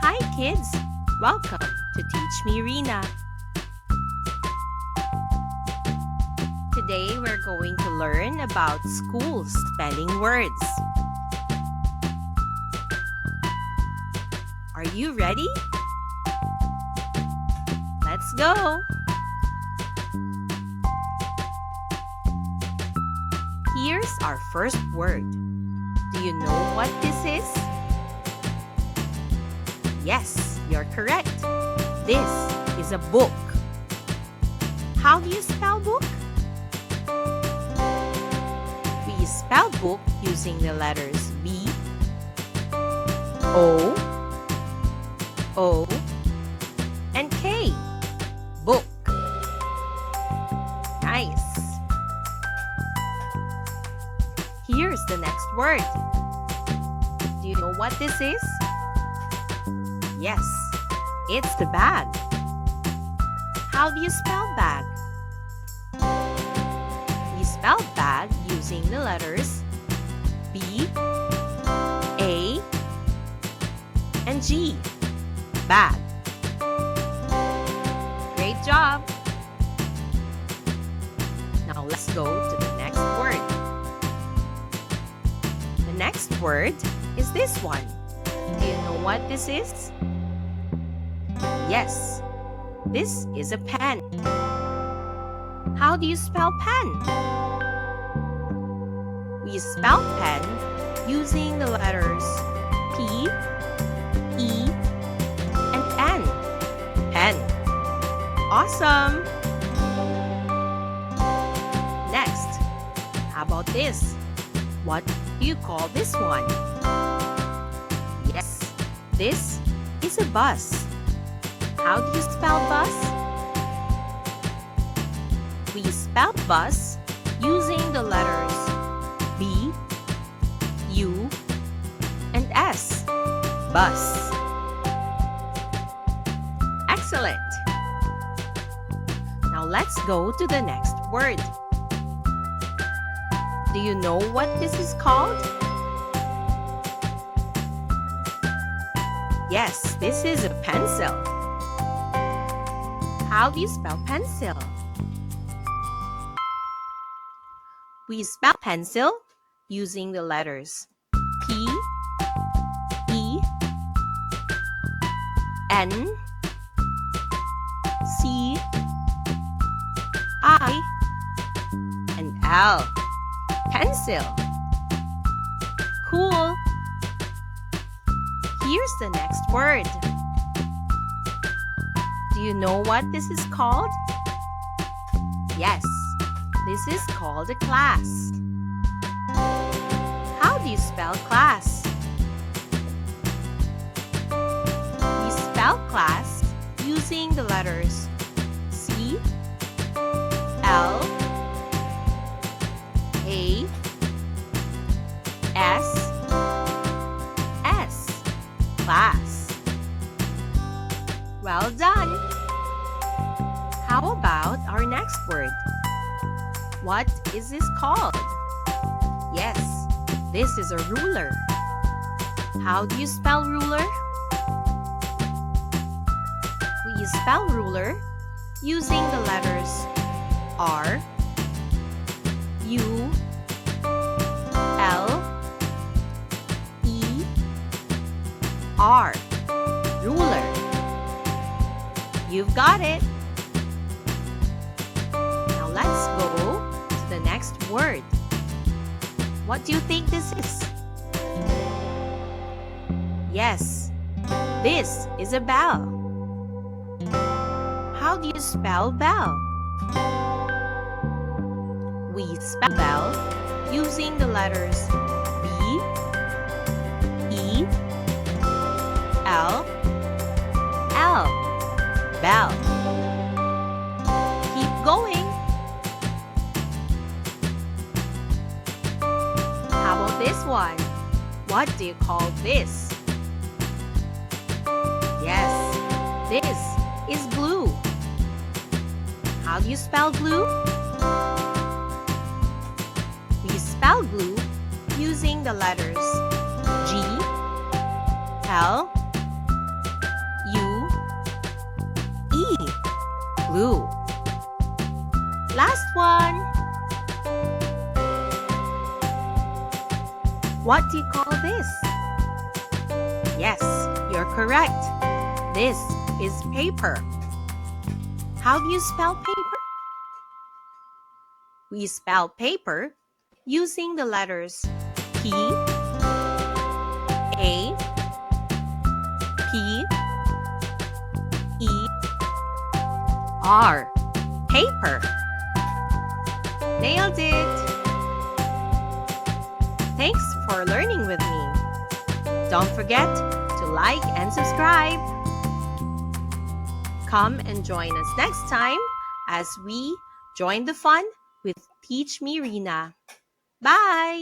Hi kids! Welcome to Teach Me Rina. Today we're going to learn about school spelling words. Are you ready? Let's go! Here's our first word. Do you know what this is? Yes, you're correct. This is a book. How do you spell book? We spell book using the letters B, O, O, and K. Book. Nice. Here's the next word. Do you know what this is? Yes, it's the bag. How do you spell bag? We spell bag using the letters B, A, and G. Bag. Great job! Now let's go to the next word. The next word is this one. Do you know what this is? Yes, this is a pen. How do you spell pen? We spell pen using the letters P, E, and N. Pen. Awesome! Next, how about this? What do you call this one? Yes, this is a bus. How do you spell bus? We spell bus using the letters B, U, and S. Bus. Excellent! Now let's go to the next word. Do you know what this is called? Yes, this is a pencil. How do you spell pencil? We spell pencil using the letters P, E, N, C, I, and L. Pencil. Cool! Here's the next word. Do you know what this is called? Yes, this is called a class. How do you spell class? We spell class using the letters C, L, A, S, S. Class. Well done! How about our next word? What is this called? Yes, this is a ruler. How do you spell ruler? We spell ruler using the letters R, U, L, E, R. Ruler. You've got it. Now let's go to the next word. What do you think this is? Yes, this is a bell. How do you spell bell? We spell bell using the letters B, E, L, L. Bell. Keep going. How about this one? What do you call this? Yes, this is glue. How do you spell glue? We spell glue using the letters G, L, What do you call this? Yes, you're correct. This is paper. How do you spell paper? We spell paper using the letters P, A, P, E, R. Paper. Nailed it! Thanks for learning with me. Don't forget to like and subscribe. Come and join us next time as we join the fun with Teach Me Rina. Bye!